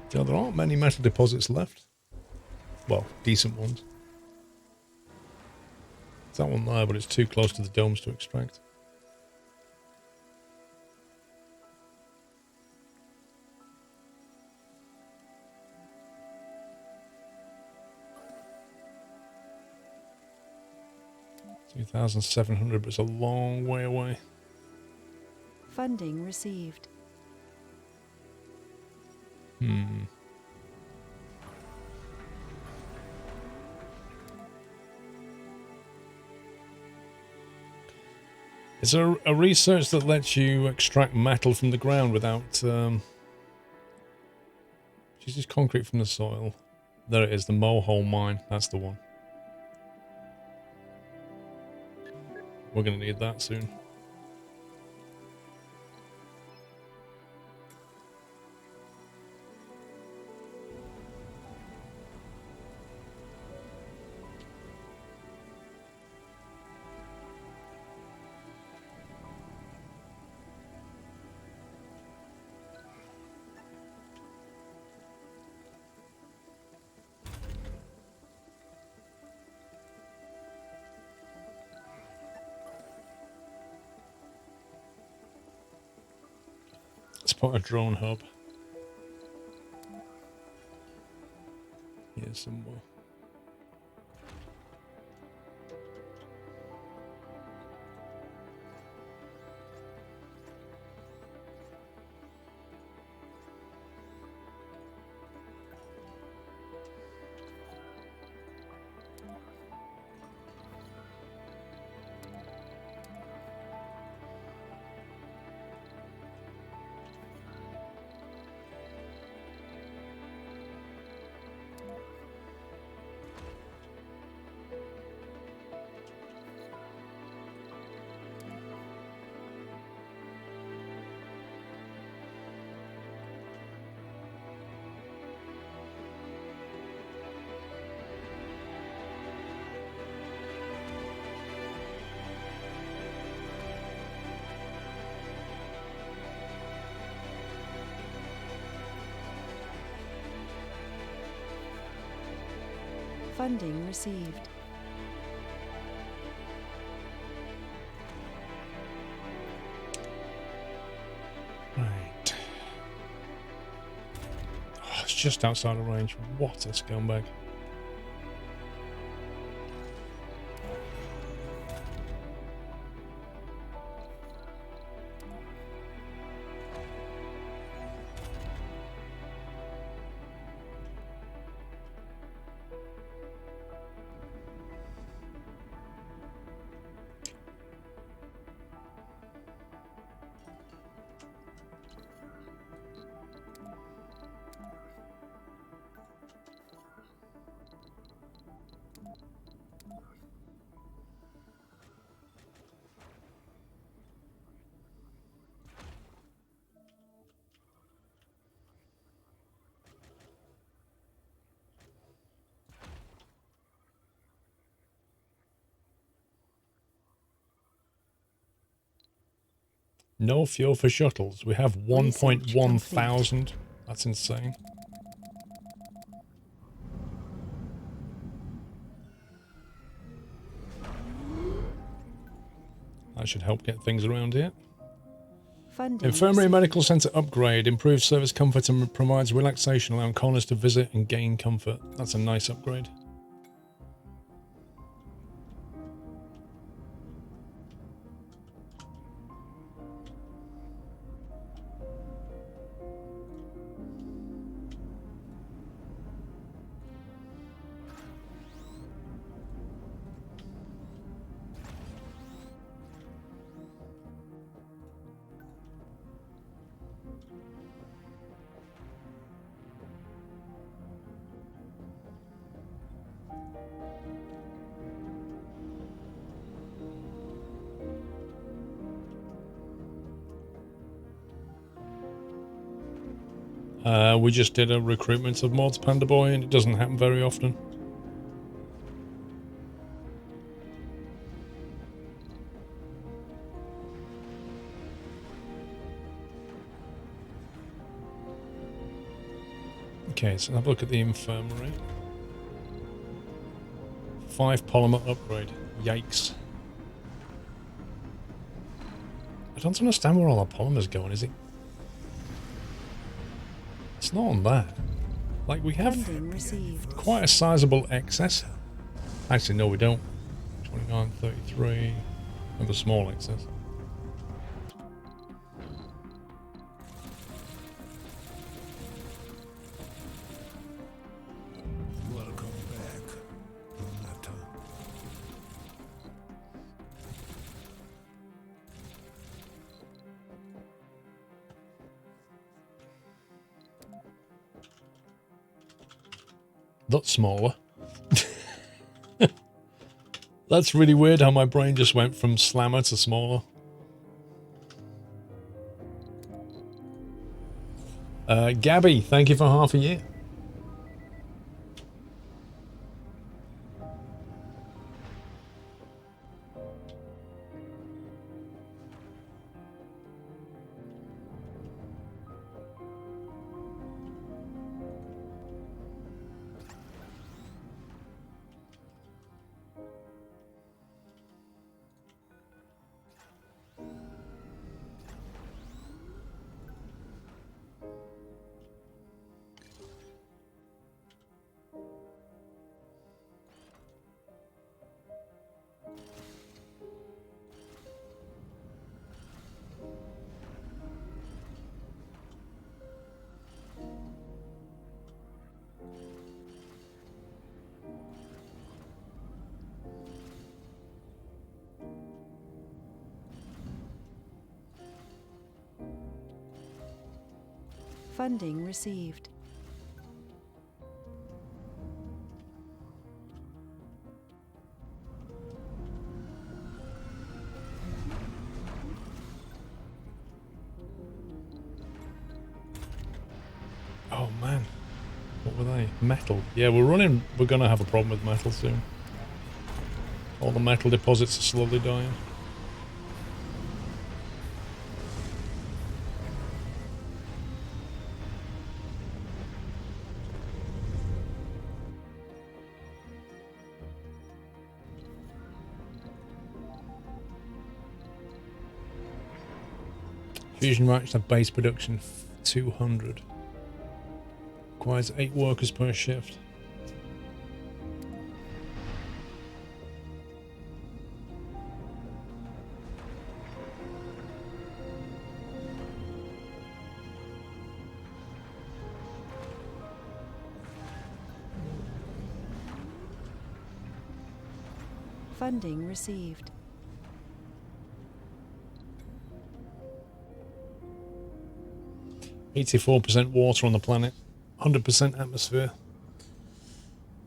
So there aren't many metal deposits left. Well, decent ones. It's that one there, but it's too close to the domes to extract. $2,700, but it's a long way away. Funding received. Is there a research that lets you extract metal from the ground without... uses concrete from the soil. There it is, the Mohole mine. That's the one. We're going to need that soon. Let's put a drone hub here somewhere. Funding received. Right. Oh, it's just outside of range. What a scumbag. No fuel for shuttles. We have 1.1 thousand. That's insane. That should help get things around here. Funding Infirmary received. Medical Centre upgrade. Improves service comfort and provides relaxation, allowing colonists to visit and gain comfort. That's a nice upgrade. We just did a recruitment of mods, Panda Boy, and it doesn't happen very often. Okay, so have a look at the infirmary. 5 polymer upgrade. Yikes. I don't understand where all our polymers going, is it? It's not on that. Like, we have Funding received. quite a sizable excess. Actually, no, we don't. 29, 33. We have a small excess. Welcome back, Renata. That's smaller. That's really weird how my brain just went from slammer to smaller. Gabby, thank you for half a year. Funding received. Oh man, what were they? Metal. Yeah, we're gonna have a problem with metal soon. All the metal deposits are slowly dying. Fusion reactors have base production 200. Requires 8 workers per shift. Funding received. %84% water on the planet, 100% atmosphere.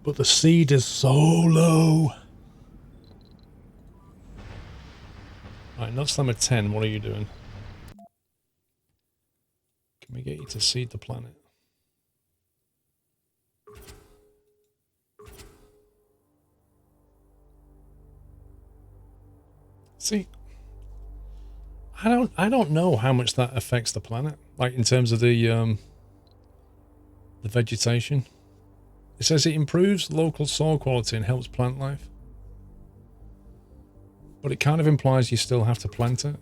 But the seed is so low. Alright, Nutslammer 10, what are you doing? Can we get you to seed the planet? See, I don't know how much that affects the planet, like in terms of the vegetation. It says it improves local soil quality and helps plant life. But it kind of implies you still have to plant it.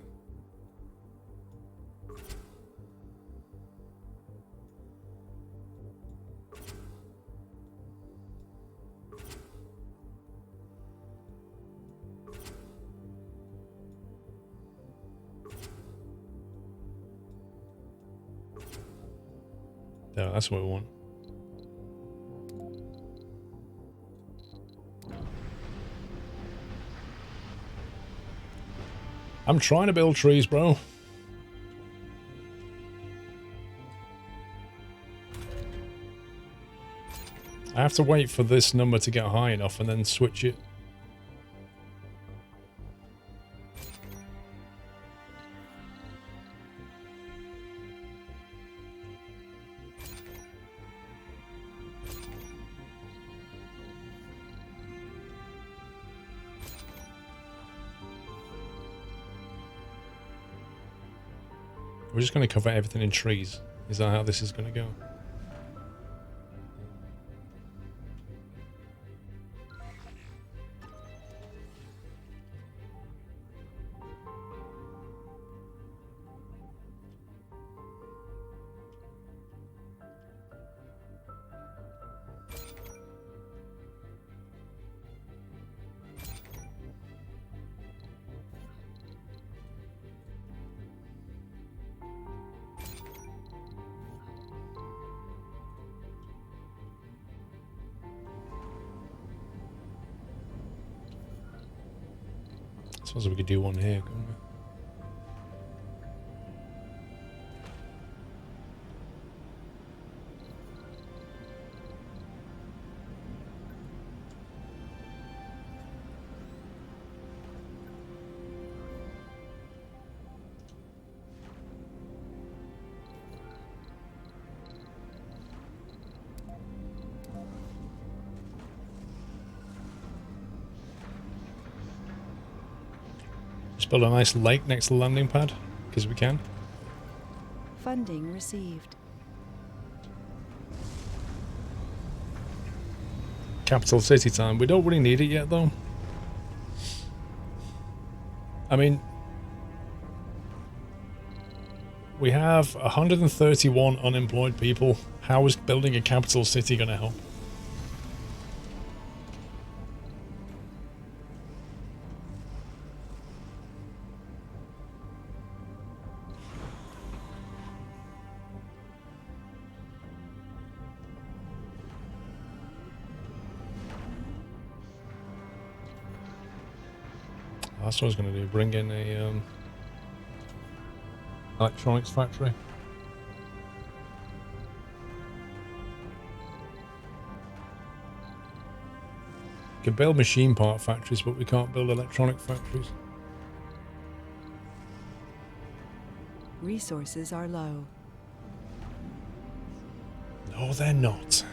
Yeah, that's what we want. I'm trying to build trees, bro. I have to wait for this number to get high enough and then switch it. We're just going to cover everything in trees. Is that how this is going to go? I suppose we could do one here, couldn't we? Just build a nice lake next to the landing pad, because we can. Funding received. Capital city time. We don't really need it yet, though. I mean, we have 131 unemployed people. How is building a capital city going to help? That's what I was going to do. Bring in a electronics factory. We can build machine part factories, but we can't build electronic factories. Resources are low. No, they're not.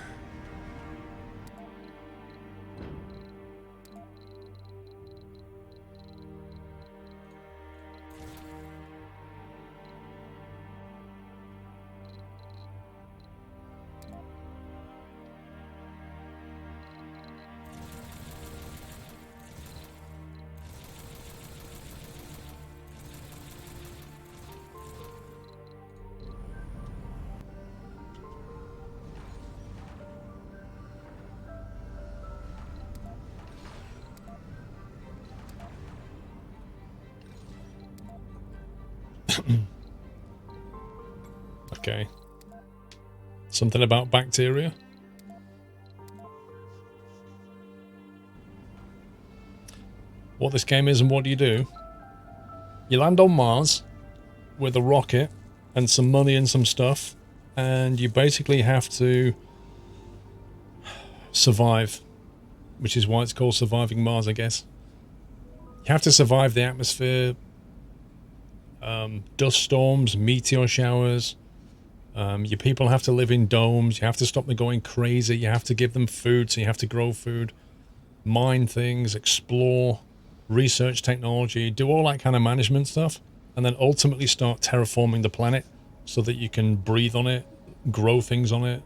Okay. Something about bacteria. What this game is and what do? You land on Mars with a rocket and some money and some stuff, and you basically have to survive, which is why it's called Surviving Mars, I guess. You have to survive the atmosphere, dust storms, meteor showers. Your people have to live in domes. You have to stop them going crazy. You have to give them food, so you have to grow food, mine things, explore, research technology, do all that kind of management stuff. and then ultimately start terraforming the planet so that you can breathe on it, grow things on it,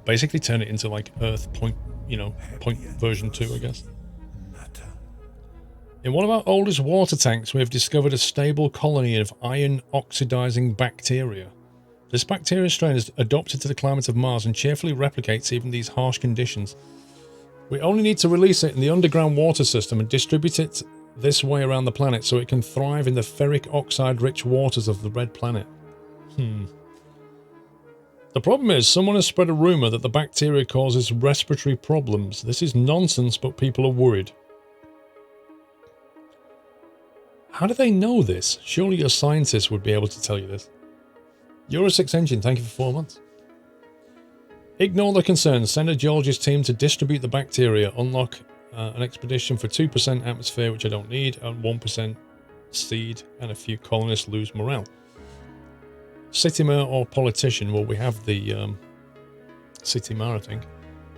basically turn it into like Earth point, point version 2, I guess. Matter. In one of our oldest water tanks, we have discovered a stable colony of iron oxidizing bacteria. This bacteria strain is adopted to the climate of Mars and cheerfully replicates even these harsh conditions. We only need to release it in the underground water system and distribute it this way around the planet so it can thrive in the ferric oxide-rich waters of the red planet. The problem is, someone has spread a rumour that the bacteria causes respiratory problems. This is nonsense, but people are worried. How do they know this? Surely your scientists would be able to tell you this. Euro 6 Engine, thank you for 4 months. Ignore the concerns. Send a geologist team to distribute the bacteria. Unlock an expedition for 2% atmosphere, which I don't need, and 1% seed, and a few colonists lose morale. City mayor or politician? Well, we have the city mayor, I think.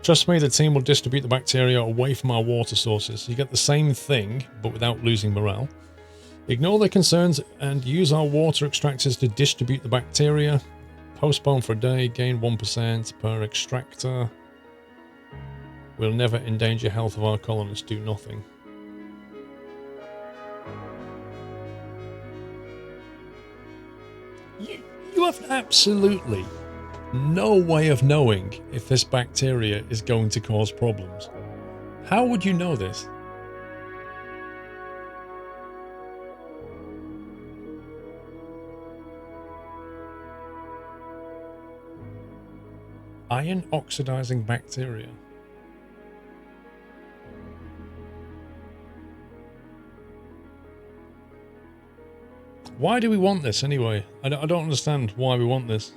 Trust me, the team will distribute the bacteria away from our water sources. You get the same thing, but without losing morale. Ignore the concerns and use our water extractors to distribute the bacteria. Postpone for a day, gain 1% per extractor. We'll never endanger health of our colonists, do nothing. You have absolutely no way of knowing if this bacteria is going to cause problems. How would you know this? Iron oxidizing bacteria. Why do we want this anyway? I don't understand why we want this.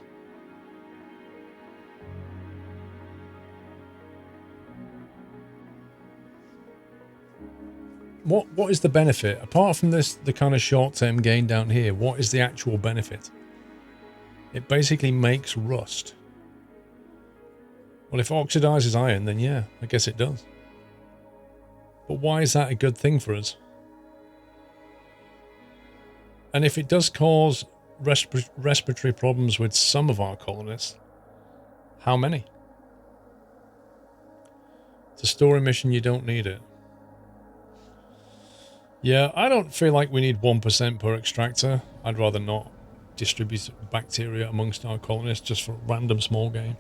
What is the benefit? Apart from this, the kind of short-term gain down here, what is the actual benefit? It basically makes rust. Well, if it oxidizes iron, then yeah, I guess it does. But why is that a good thing for us? And if it does cause respiratory problems with some of our colonists, how many? It's a story mission, you don't need it. Yeah, I don't feel like we need 1% per extractor. I'd rather not distribute bacteria amongst our colonists just for random small gain.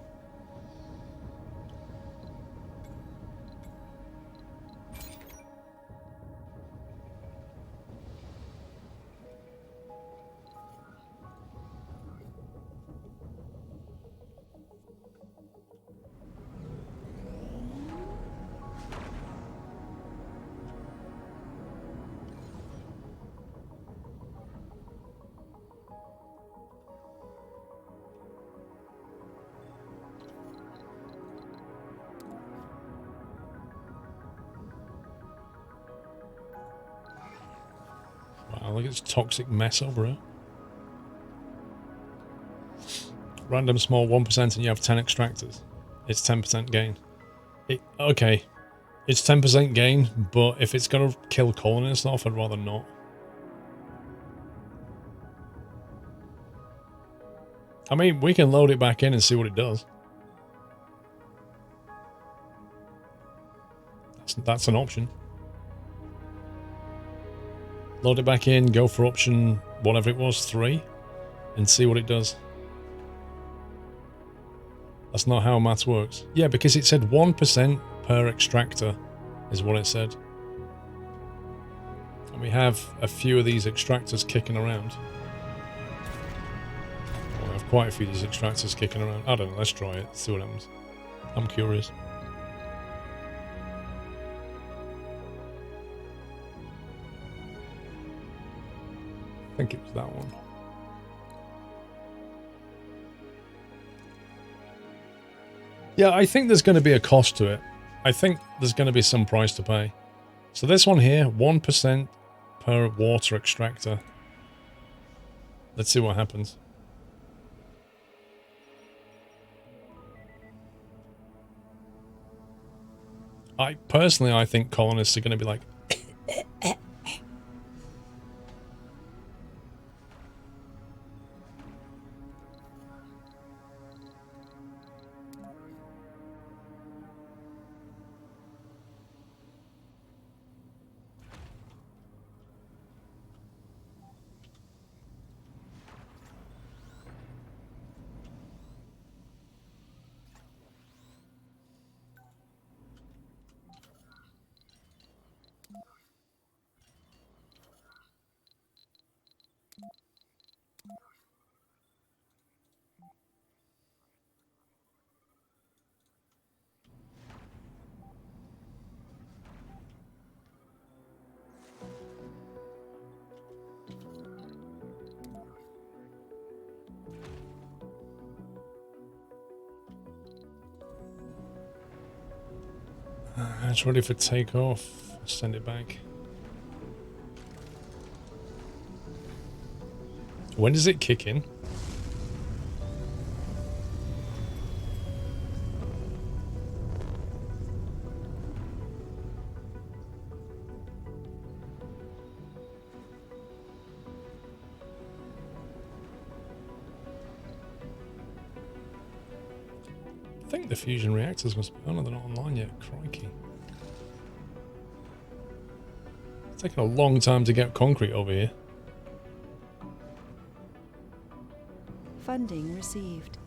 Wow, look at this toxic mess over here. Random small 1% and you have 10 extractors. It's 10% gain. Okay, it's 10% gain, but if it's going to kill colonists off, I'd rather not. I mean, we can load it back in and see what it does. That's an option. Load it back in, go for option, whatever it was, 3, and see what it does. That's not how maths works. Yeah, because it said 1% per extractor is what it said. And we have a few of these extractors kicking around. Well, we have quite a few of these extractors kicking around. I don't know, let's try it, see what happens. I'm curious. I think it was that one. Yeah, I think there's going to be a cost to it. I think there's going to be some price to pay. So this one here, 1% per water extractor. Let's see what happens. I think colonists are going to be like, It's ready for takeoff. Send it back. When does it kick in? I think the fusion reactors must be... Oh no, they're not online yet. Crikey. It's taken a long time to get concrete over here. Funding received.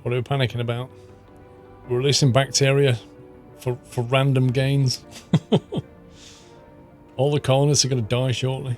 What are we panicking about? We're releasing bacteria for random gains. All the colonists are going to die shortly.